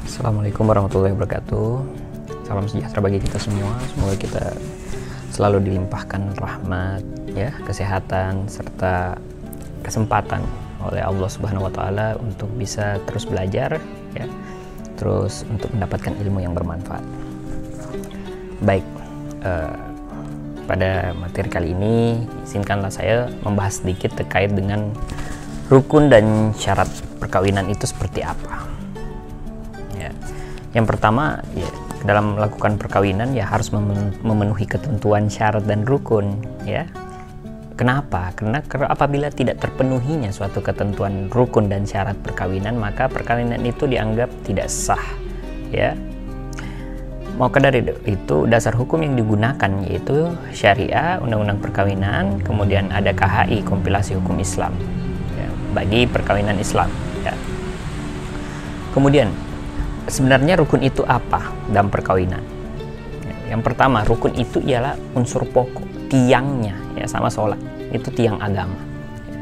Assalamualaikum warahmatullahi wabarakatuh. Salam sejahtera bagi kita semua. Semoga kita selalu dilimpahkan rahmat, ya, kesehatan serta kesempatan oleh Allah Subhanahu wa taala untuk bisa terus belajar, ya. Terus untuk mendapatkan ilmu yang bermanfaat. Baik, pada materi kali ini izinkanlah saya membahas sedikit terkait dengan rukun dan syarat perkawinan itu seperti apa. Ya. Yang pertama, ya, dalam melakukan perkawinan ya harus memenuhi ketentuan syarat dan rukun, ya. Kenapa? Karena apabila tidak terpenuhinya suatu ketentuan rukun dan syarat perkawinan, maka perkawinan itu dianggap tidak sah, ya. Maka dari itu dasar hukum yang digunakan yaitu syariah, undang-undang perkawinan, kemudian ada KHI, kompilasi hukum Islam, ya, bagi perkawinan Islam, ya. Kemudian sebenarnya rukun itu apa dalam perkawinan? Ya, yang pertama, rukun itu ialah unsur pokok, tiangnya, ya, sama sholat, itu tiang agama. Ya.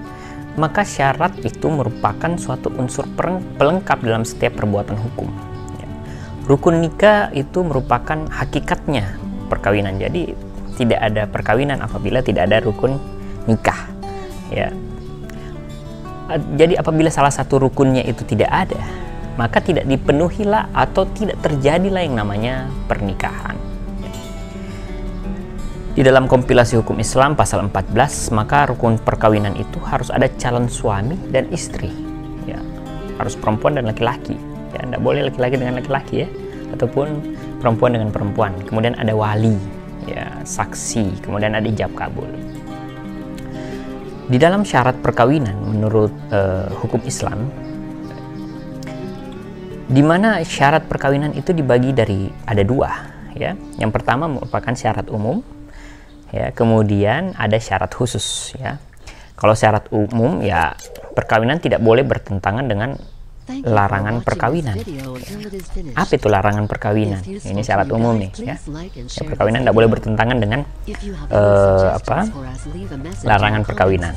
Maka syarat itu merupakan suatu unsur pelengkap dalam setiap perbuatan hukum. Rukun nikah itu merupakan hakikatnya perkawinan. Jadi tidak ada perkawinan apabila tidak ada rukun nikah, ya. Jadi apabila salah satu rukunnya itu tidak ada, maka tidak dipenuhilah atau tidak terjadilah yang namanya pernikahan. Di dalam kompilasi hukum Islam pasal 14, maka rukun perkawinan itu harus ada calon suami dan istri, ya. Harus perempuan dan laki-laki. Ya, tidak boleh laki-laki dengan laki-laki, ya, ataupun perempuan dengan perempuan. Kemudian ada wali, ya, saksi, kemudian ada ijab kabul. Di dalam syarat perkawinan menurut hukum Islam, di mana syarat perkawinan itu dibagi dari ada dua, ya. Yang pertama merupakan syarat umum, ya, kemudian ada syarat khusus, ya. Kalau syarat umum, ya, perkawinan tidak boleh bertentangan dengan larangan perkawinan. Apa itu larangan perkawinan? Ini syarat umum nih, ya. Ya, perkawinan tidak boleh bertentangan dengan larangan perkawinan,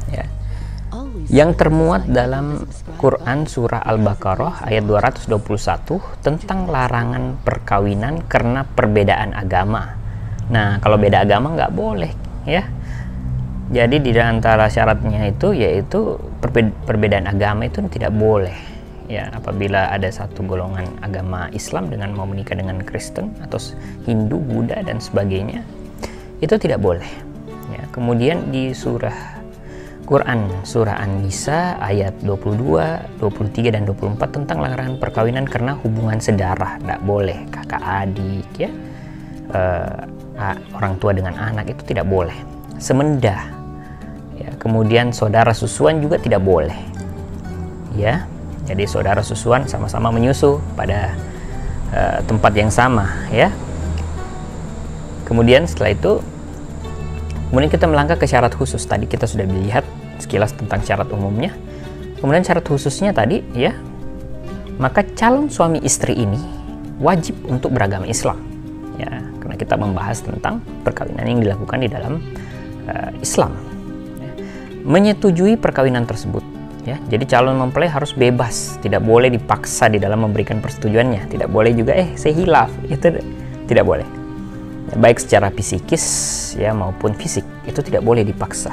ya. Yang termuat dalam Quran surah Al-Baqarah ayat 221 tentang larangan perkawinan karena perbedaan agama. Nah, kalau beda agama nggak boleh, ya. Jadi di antara syaratnya itu yaitu perbedaan agama itu tidak boleh. Ya, apabila ada satu golongan agama Islam dengan mau menikah dengan Kristen atau Hindu, Buddha dan sebagainya, itu tidak boleh. Ya, kemudian di surah Quran surah An-Nisa ayat 22, 23 dan 24 tentang larangan perkawinan karena hubungan sedarah, tidak boleh kakak adik, ya, orang tua dengan anak itu tidak boleh. Semendah, ya, kemudian saudara susuan juga tidak boleh, ya. Jadi saudara susuan sama-sama menyusu pada tempat yang sama, ya. Kemudian setelah itu, kemudian kita melangkah ke syarat khusus. Tadi kita sudah melihat sekilas tentang syarat umumnya. Kemudian syarat khususnya tadi, ya, maka calon suami istri ini wajib untuk beragama Islam, ya, karena kita membahas tentang perkawinan yang dilakukan di dalam Islam, ya. Menyetujui perkawinan tersebut. Ya, jadi calon mempelai harus bebas, tidak boleh dipaksa di dalam memberikan persetujuannya, tidak boleh juga saya hilaf, itu tidak boleh. Ya, baik secara psikis, ya, maupun fisik, itu tidak boleh dipaksa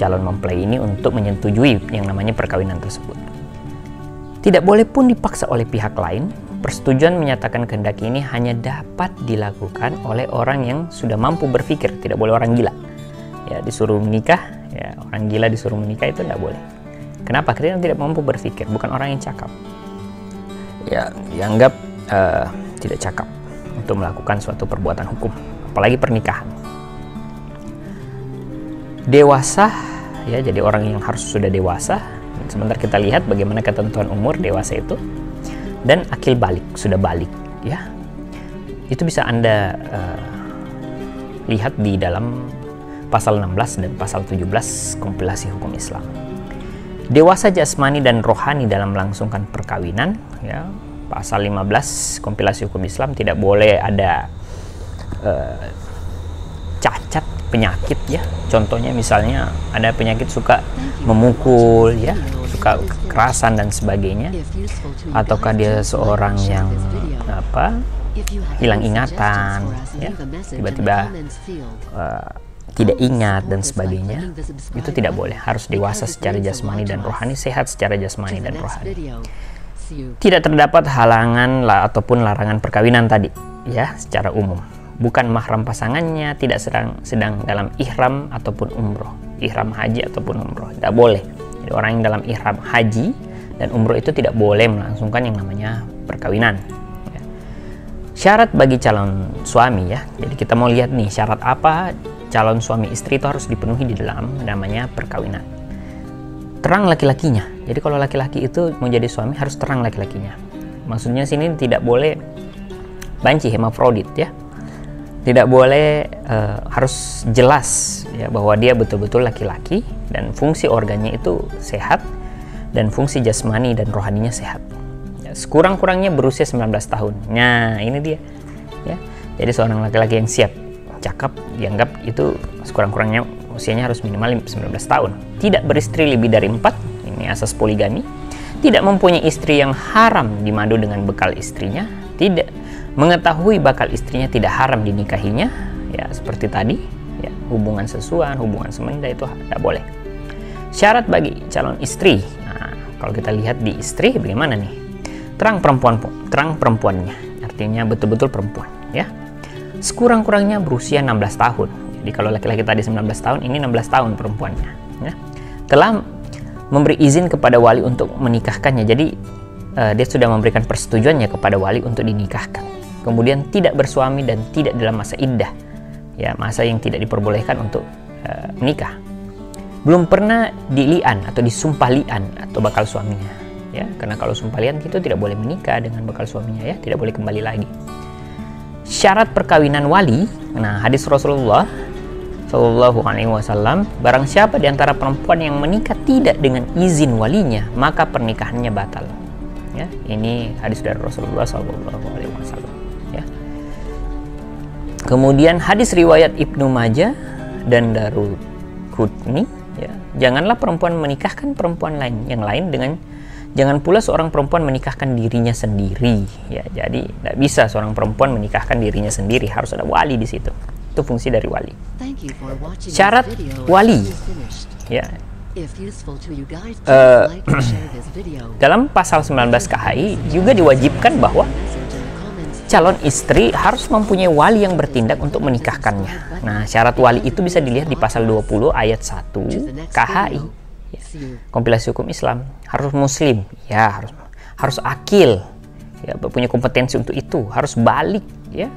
calon mempelai ini untuk menyetujui yang namanya perkawinan tersebut. Tidak boleh pun dipaksa oleh pihak lain. Persetujuan menyatakan kehendak ini hanya dapat dilakukan oleh orang yang sudah mampu berpikir, tidak boleh orang gila. Ya, disuruh menikah, ya, orang gila disuruh menikah itu tidak boleh. Kenapa? Karena tidak mampu berpikir, bukan orang yang cakap. Ya, dianggap tidak cakap untuk melakukan suatu perbuatan hukum, apalagi pernikahan. Dewasa, ya, jadi orang yang harus sudah dewasa. Sebentar kita lihat bagaimana ketentuan umur dewasa itu. Dan akil balik, sudah balik, ya. Itu bisa Anda lihat di dalam pasal 16 dan pasal 17 kompilasi hukum Islam. Dewasa jasmani dan rohani dalam melangsungkan perkawinan, ya, pasal 15 kompilasi hukum Islam, tidak boleh ada cacat penyakit, ya. Contohnya misalnya ada penyakit suka memukul, ya, suka kekerasan dan sebagainya, ataukah dia seorang yang hilang ingatan, ya, tiba-tiba tidak ingat dan sebagainya, itu tidak boleh. Harus dewasa secara jasmani dan rohani, sehat secara jasmani dan rohani. Tidak terdapat halangan ataupun larangan perkawinan tadi, ya, secara umum. Bukan mahram pasangannya, tidak sedang dalam ihram ataupun umroh, ihram haji ataupun umroh, tidak boleh. Jadi orang yang dalam ihram haji dan umroh itu tidak boleh melangsungkan yang namanya perkawinan. Ya. Syarat bagi calon suami, ya. Jadi kita mau lihat nih syarat apa calon suami istri itu harus dipenuhi di dalam namanya perkawinan. Terang laki-lakinya. Jadi kalau laki-laki itu mau jadi suami harus terang laki-lakinya. Maksudnya sini tidak boleh banci, hemafrodit, ya. Tidak boleh, harus jelas, ya, bahwa dia betul-betul laki-laki dan fungsi organnya itu sehat dan fungsi jasmani dan rohaninya sehat. Ya, sekurang-kurangnya berusia 19 tahun. Nah, ini dia, ya. Jadi seorang laki-laki yang siap, cakep, dianggap itu sekurang-kurangnya usianya harus minimal 19 tahun. Tidak beristri lebih dari 4, ini asas poligami. Tidak mempunyai istri yang haram dimadu dengan bekal istrinya. Tidak mengetahui bakal istrinya tidak haram dinikahinya, ya, seperti tadi, ya, hubungan sesuan, hubungan semenda itu tidak boleh. Syarat bagi calon istri. Nah, kalau kita lihat di istri bagaimana nih? Terang perempuannya, artinya betul-betul perempuan, ya. Sekurang-kurangnya berusia 16 tahun. Jadi kalau laki-laki tadi 19 tahun, ini 16 tahun perempuannya, ya. Telah memberi izin kepada wali untuk menikahkannya. Jadi dia sudah memberikan persetujuannya kepada wali untuk dinikahkan. Kemudian tidak bersuami dan tidak dalam masa iddah, ya, masa yang tidak diperbolehkan untuk menikah. Belum pernah dilian atau disumpah lian atau bakal suaminya, ya, karena kalau sumpah lian itu tidak boleh menikah dengan bakal suaminya, ya, tidak boleh kembali lagi. Syarat perkawinan wali. Nah, hadis Rasulullah Shallallahu Alaihi Wasallam, barang siapa di antara perempuan yang menikah tidak dengan izin walinya, maka pernikahannya batal. Ya, ini hadis dari Rasulullah Shallallahu Alaihi Wasallam. Ya. Kemudian hadis riwayat Ibnu Majah dan Daruqutni, ya, janganlah perempuan menikahkan perempuan yang lain dengan, jangan pula seorang perempuan menikahkan dirinya sendiri, ya. Jadi tidak bisa seorang perempuan menikahkan dirinya sendiri, harus ada wali di situ. Itu fungsi dari wali. Syarat wali, ya. Dalam pasal 19 KHI juga diwajibkan bahwa calon istri harus mempunyai wali yang bertindak untuk menikahkannya. Nah, syarat wali itu bisa dilihat di pasal 20 ayat 1 KHI, ya. Kompilasi hukum Islam. Harus muslim, ya, harus akil, ya, punya kompetensi untuk itu, harus balik, ya,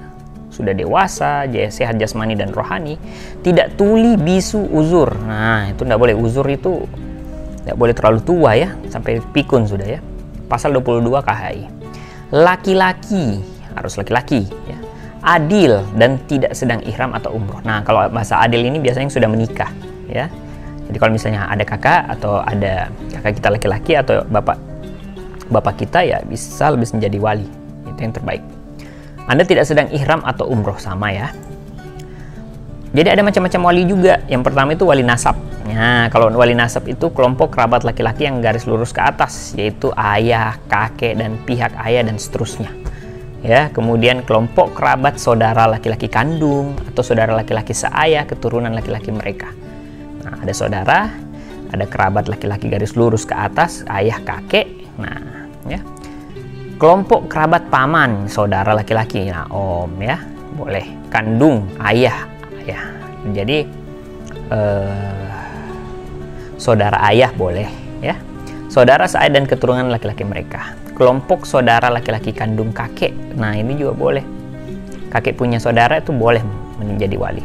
sudah dewasa, sehat jasmani dan rohani, tidak tuli, bisu, uzur. Nah, itu tidak boleh. Uzur itu tidak boleh terlalu tua, ya, sampai pikun sudah, ya. Pasal 22 KHI. Laki-laki, harus laki-laki, ya, adil dan tidak sedang ihram atau umroh. Nah, kalau bahasa adil ini biasanya yang sudah menikah, ya. Jadi kalau misalnya ada kakak atau ada kakak kita laki-laki atau bapak kita, ya, bisa lebih menjadi wali. Itu yang terbaik. Anda tidak sedang ihram atau umroh, sama, ya. Jadi ada macam-macam wali juga. Yang pertama itu wali nasab. Nah, kalau wali nasab itu kelompok kerabat laki-laki yang garis lurus ke atas, yaitu ayah, kakek, dan pihak ayah dan seterusnya. Ya, kemudian kelompok kerabat saudara laki-laki kandung atau saudara laki-laki seayah keturunan laki-laki mereka. Nah, ada saudara, ada kerabat laki-laki garis lurus ke atas, ayah, kakek. Nah, ya. Kelompok kerabat paman, saudara laki-laki, nah, om, ya, boleh. Kandung, ayah, ya. Jadi saudara ayah boleh, ya. Saudara seayah dan keturunan laki-laki mereka. Kelompok saudara laki-laki kandung kakek, nah ini juga boleh. Kakek punya saudara itu boleh menjadi wali.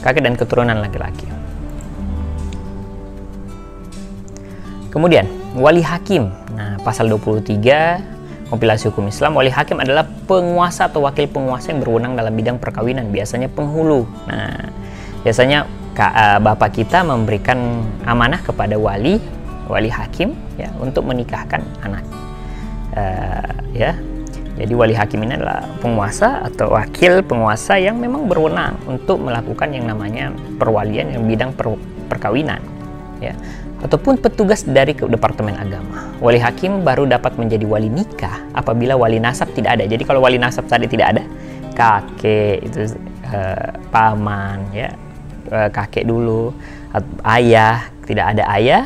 Kakek dan keturunan laki-laki. Kemudian wali hakim. Nah, pasal 23 kompilasi hukum Islam, wali hakim adalah penguasa atau wakil penguasa yang berwenang dalam bidang perkawinan, biasanya penghulu. Nah, biasanya bapak kita memberikan amanah kepada wali hakim, ya, untuk menikahkan anak. Ya, jadi wali hakim ini adalah penguasa atau wakil penguasa yang memang berwenang untuk melakukan yang namanya perwalian yang bidang perkawinan, ya, ataupun petugas dari Departemen Agama. Wali hakim baru dapat menjadi wali nikah apabila wali nasab tidak ada. Jadi kalau wali nasab tadi tidak ada, kakek itu, paman, ya, kakek dulu, ayah tidak ada ayah,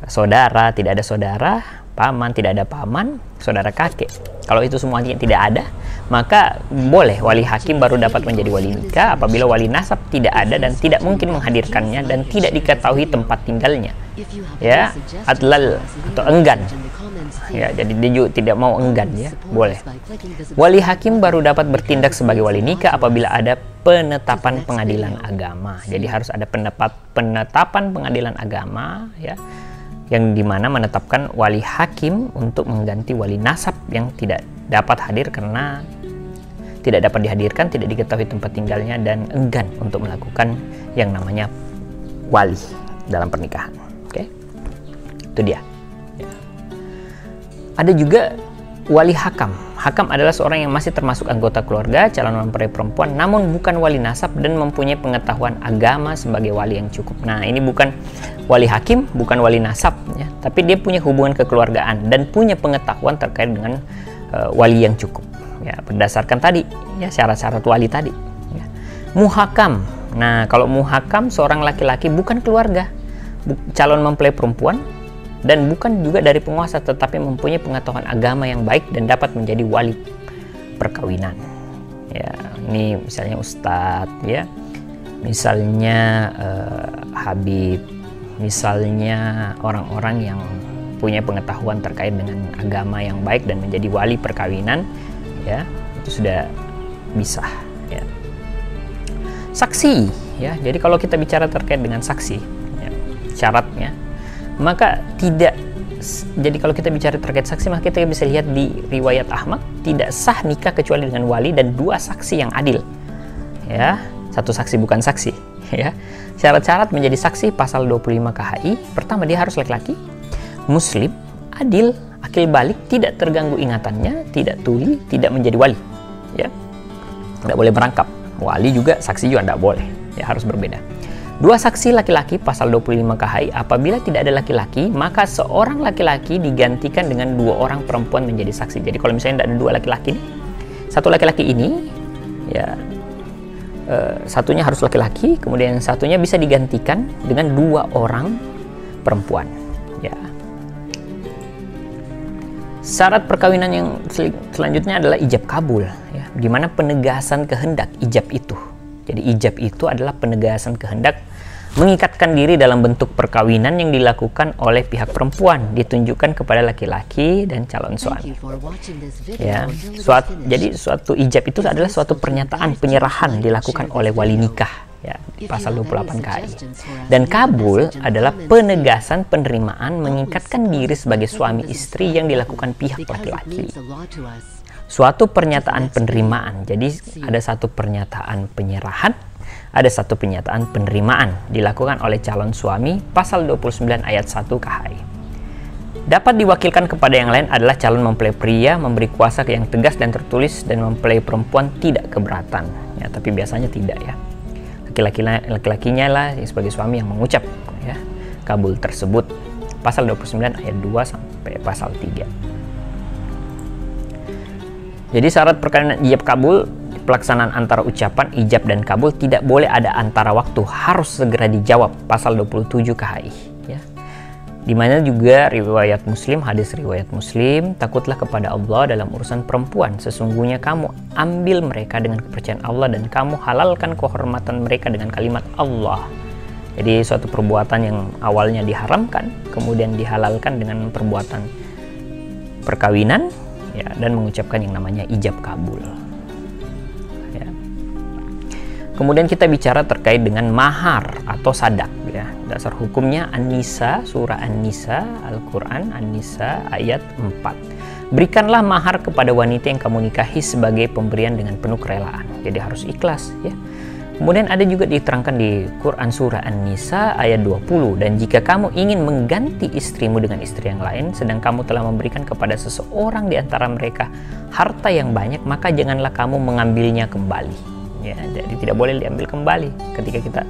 saudara tidak ada saudara, paman tidak ada paman, saudara kakek. Kalau itu semuanya tidak ada, maka boleh wali hakim baru dapat menjadi wali nikah apabila wali nasab tidak ada dan tidak mungkin menghadirkannya dan tidak diketahui tempat tinggalnya, ya, adlal atau enggan, ya, jadi dia juga tidak mau enggan, ya, boleh. Wali hakim baru dapat bertindak sebagai wali nikah apabila ada penetapan pengadilan agama. Jadi harus ada penetapan pengadilan agama, ya, yang dimana menetapkan wali hakim untuk mengganti wali nasab yang tidak dapat hadir karena tidak dapat dihadirkan, tidak diketahui tempat tinggalnya, dan enggan untuk melakukan yang namanya wali dalam pernikahan. Oke, itu dia. Ya. Ada juga wali hakam. Hakam adalah seorang yang masih termasuk anggota keluarga, calon mempelai perempuan, namun bukan wali nasab dan mempunyai pengetahuan agama sebagai wali yang cukup. Nah, ini bukan wali hakim, bukan wali nasab, ya, tapi dia punya hubungan kekeluargaan dan punya pengetahuan terkait dengan wali yang cukup, ya, berdasarkan tadi, ya, syarat-syarat wali tadi. Ya. Muhakam. Nah, kalau muhakam seorang laki-laki bukan keluarga, calon mempelai perempuan, dan bukan juga dari penguasa, tetapi mempunyai pengetahuan agama yang baik dan dapat menjadi wali perkawinan. Ya, ini misalnya ustadz, ya, misalnya habib, misalnya orang-orang yang punya pengetahuan terkait dengan agama yang baik dan menjadi wali perkawinan, ya, itu sudah bisa, ya. Saksi, ya, jadi kalau kita bicara terkait dengan saksi, ya, syaratnya, maka tidak, jadi kalau kita bicara terkait saksi, maka kita bisa lihat di riwayat Ahmad, tidak sah nikah kecuali dengan wali dan 2 saksi yang adil, ya, 1 saksi bukan saksi, ya. Syarat-syarat menjadi saksi pasal 25 KHI, pertama dia harus laki-laki, muslim, adil, akil balik, tidak terganggu ingatannya, tidak tuli, tidak menjadi wali, ya, tidak boleh merangkap. Wali juga, saksi juga tidak boleh, ya, harus berbeda. 2 saksi laki-laki pasal 25 KHI, apabila tidak ada laki-laki, maka seorang laki-laki digantikan dengan 2 orang perempuan menjadi saksi. Jadi kalau misalnya tidak ada 2 laki-laki nih, 1 laki-laki ini, ya, satunya harus laki-laki, kemudian satunya bisa digantikan dengan 2 orang perempuan, ya. Syarat perkawinan yang selanjutnya adalah ijab kabul, ya, di mana penegasan kehendak ijab itu. Jadi ijab itu adalah penegasan kehendak mengikatkan diri dalam bentuk perkawinan yang dilakukan oleh pihak perempuan, ditunjukkan kepada laki-laki dan calon suami. Ya, jadi suatu ijab itu adalah suatu pernyataan penyerahan dilakukan oleh wali nikah, ya, pasal 28 KHI. Dan kabul adalah penegasan penerimaan mengikatkan diri sebagai suami istri yang dilakukan pihak laki-laki. Suatu pernyataan penerimaan, jadi ada satu pernyataan penyerahan, ada satu pernyataan penerimaan dilakukan oleh calon suami, pasal 29 ayat 1 KHI. Dapat diwakilkan kepada yang lain adalah calon mempelai pria memberi kuasa yang tegas dan tertulis, dan mempelai perempuan tidak keberatan, ya, tapi biasanya tidak, ya. Laki-lakinya lah sebagai suami yang mengucap, ya, kabul tersebut, pasal 29 ayat 2 sampai pasal 3. Jadi syarat perkawinan ijab kabul, pelaksanaan antara ucapan ijab dan kabul tidak boleh ada antara waktu, harus segera dijawab, pasal 27 KHI, ya. Dimana juga riwayat Muslim, hadis riwayat Muslim, takutlah kepada Allah dalam urusan perempuan, sesungguhnya kamu ambil mereka dengan kepercayaan Allah dan kamu halalkan kehormatan mereka dengan kalimat Allah. Jadi suatu perbuatan yang awalnya diharamkan kemudian dihalalkan dengan perbuatan perkawinan, ya, dan mengucapkan yang namanya ijab kabul, ya. Kemudian kita bicara terkait dengan mahar atau sadak, ya. Dasar hukumnya An-Nisa, surah An-Nisa, Al-Quran An-Nisa ayat 4. Berikanlah mahar kepada wanita yang kamu nikahi sebagai pemberian dengan penuh kerelaan. Jadi harus ikhlas, ya. Kemudian ada juga diterangkan di Quran surah An-Nisa ayat 20, dan jika kamu ingin mengganti istrimu dengan istri yang lain, sedang kamu telah memberikan kepada seseorang di antara mereka harta yang banyak, maka janganlah kamu mengambilnya kembali, ya. Jadi tidak boleh diambil kembali ketika kita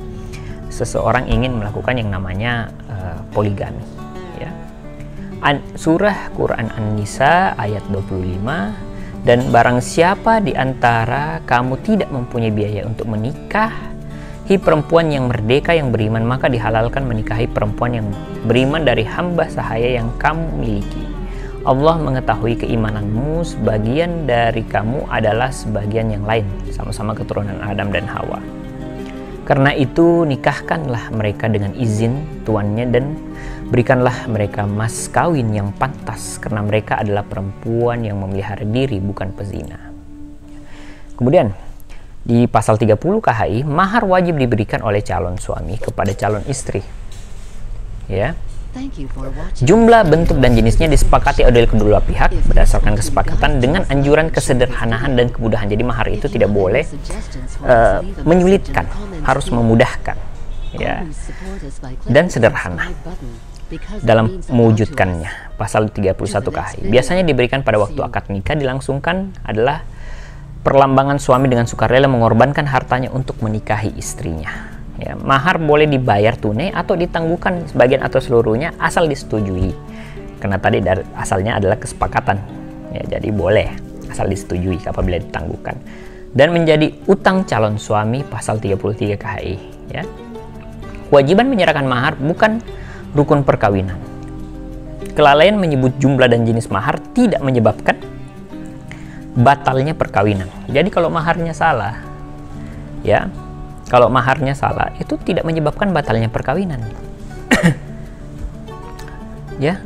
seseorang ingin melakukan yang namanya poligami, ya. Surah Quran An-Nisa ayat 25, dan barang siapa di antara kamu tidak mempunyai biaya untuk menikahi perempuan yang merdeka yang beriman, maka dihalalkan menikahi perempuan yang beriman dari hamba sahaya yang kamu miliki. Allah mengetahui keimananmu, sebagian dari kamu adalah sebagian yang lain, sama-sama keturunan Adam dan Hawa. Karena itu nikahkanlah mereka dengan izin tuannya dan berikanlah mereka mas kawin yang pantas, karena mereka adalah perempuan yang memelihara diri, bukan pezina. Kemudian di pasal 30 KHI, mahar wajib diberikan oleh calon suami kepada calon istri, ya. Jumlah, bentuk, dan jenisnya disepakati oleh kedua pihak berdasarkan kesepakatan dengan anjuran kesederhanaan dan kemudahan. Jadi mahar itu tidak boleh menyulitkan, harus memudahkan, ya, dan sederhana dalam mewujudkannya. Pasal 31 KHI biasanya diberikan pada waktu akad nikah dilangsungkan adalah perlambangan suami dengan sukarela mengorbankan hartanya untuk menikahi istrinya. Ya, mahar boleh dibayar tunai atau ditangguhkan sebagian atau seluruhnya asal disetujui. Karena tadi asalnya adalah kesepakatan. Ya, jadi boleh asal disetujui apabila ditangguhkan. Dan menjadi utang calon suami pasal 33 KHI, ya. Kewajiban menyerahkan mahar bukan rukun perkawinan. Kelalaian menyebut jumlah dan jenis mahar tidak menyebabkan batalnya perkawinan. Jadi kalau maharnya salah, ya, kalau maharnya salah itu tidak menyebabkan batalnya perkawinan. Ya,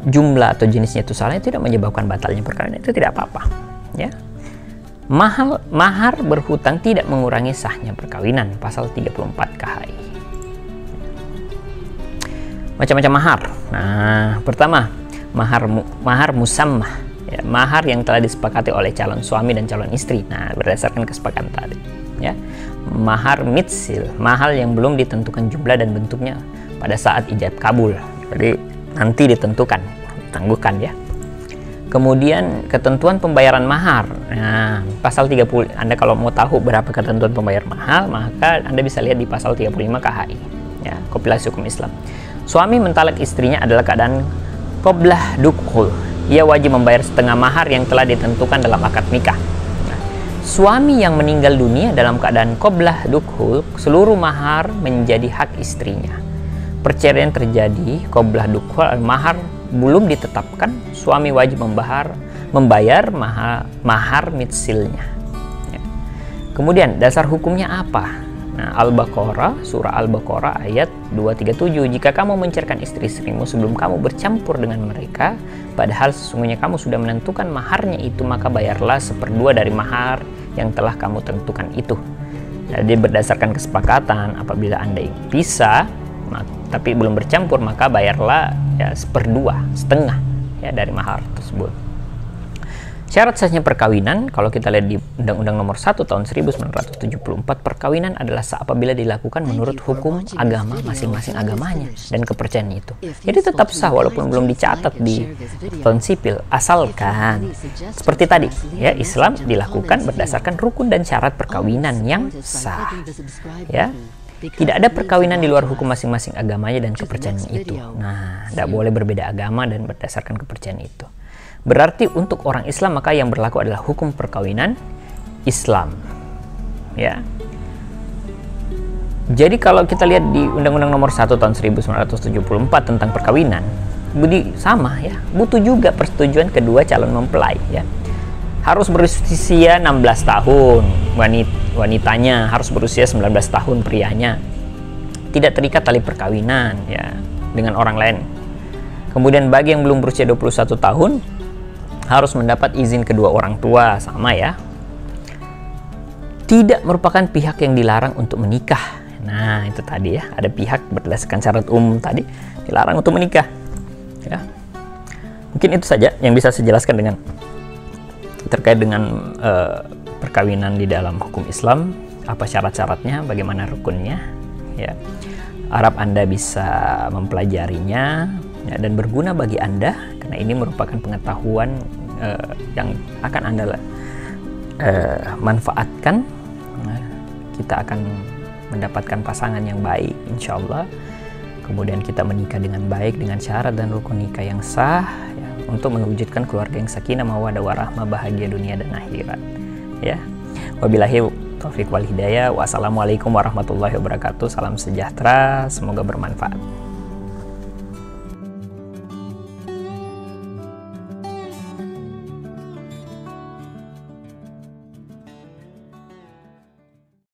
jumlah atau jenisnya itu salah itu tidak menyebabkan batalnya perkawinan, itu tidak apa-apa, ya. Mahar berhutang tidak mengurangi sahnya perkawinan, pasal 34 KHI. Macam-macam mahar. Nah, pertama, mahar musammah, ya, mahar yang telah disepakati oleh calon suami dan calon istri. Nah, berdasarkan kesepakatan tadi, ya. Mahar mitsil, mahal yang belum ditentukan jumlah dan bentuknya pada saat ijab kabul. Jadi nanti ditentukan, tangguhkan, ya. Kemudian ketentuan pembayaran mahar. Nah, pasal 30, Anda kalau mau tahu berapa ketentuan pembayar mahal, maka Anda bisa lihat di pasal 35 KHI, ya, kompilasi hukum Islam. Suami mentalak istrinya adalah keadaan qoblah dukhul. Ia wajib membayar setengah mahar yang telah ditentukan dalam akad nikah. Suami yang meninggal dunia dalam keadaan qoblah dukhul, seluruh mahar menjadi hak istrinya. Perceraian terjadi qoblah dukhul, mahar belum ditetapkan, suami wajib membayar mahar mitsilnya. Ya. Kemudian dasar hukumnya apa? Nah, Al-Baqarah, surah Al-Baqarah ayat 237, jika kamu menceraikan istri-istrimu sebelum kamu bercampur dengan mereka, padahal sesungguhnya kamu sudah menentukan maharnya itu, maka bayarlah 1/2 dari mahar yang telah kamu tentukan itu. Jadi berdasarkan kesepakatan, apabila Anda bisa tapi belum bercampur, maka bayarlah, ya, 1/2, setengah, ya, dari mahar tersebut. Syarat sahnya perkawinan, kalau kita lihat di Undang-Undang Nomor 1 Tahun 1974, perkawinan adalah sah apabila dilakukan menurut hukum agama masing-masing agamanya dan kepercayaan itu. Jadi tetap sah walaupun belum dicatat di catatan sipil, asalkan seperti tadi, ya, Islam dilakukan berdasarkan rukun dan syarat perkawinan yang sah. Ya. Tidak ada perkawinan di luar hukum masing-masing agamanya dan kepercayaan itu. Nah, tidak boleh berbeda agama dan berdasarkan kepercayaan itu. Berarti untuk orang Islam maka yang berlaku adalah hukum perkawinan Islam, ya. Jadi kalau kita lihat di Undang-Undang Nomor 1 Tahun 1974 tentang perkawinan, sama, ya, butuh juga persetujuan kedua calon mempelai, ya. Harus berusia 16 tahun wanitanya, harus berusia 19 tahun prianya. Tidak terikat tali perkawinan, ya, dengan orang lain. Kemudian bagi yang belum berusia 21 tahun harus mendapat izin kedua orang tua, sama, ya. Tidak merupakan pihak yang dilarang untuk menikah. Nah, itu tadi, ya, ada pihak berdasarkan syarat umum tadi dilarang untuk menikah, ya. Mungkin itu saja yang bisa saya jelaskan dengan terkait dengan perkawinan di dalam hukum Islam, apa syarat-syaratnya, bagaimana rukunnya, ya. Harap Anda bisa mempelajarinya, ya, dan berguna bagi Anda, karena ini merupakan pengetahuan yang akan Anda manfaatkan. Kita akan mendapatkan pasangan yang baik, insya Allah. Kemudian kita menikah dengan baik dengan syarat dan rukun nikah yang sah ya, untuk mewujudkan keluarga yang sakinah mawaddah warahmah, bahagia dunia dan akhirat ya. Wabillahi taufiq wal hidayah. Wassalamualaikum warahmatullahi wabarakatuh. Salam sejahtera, semoga bermanfaat.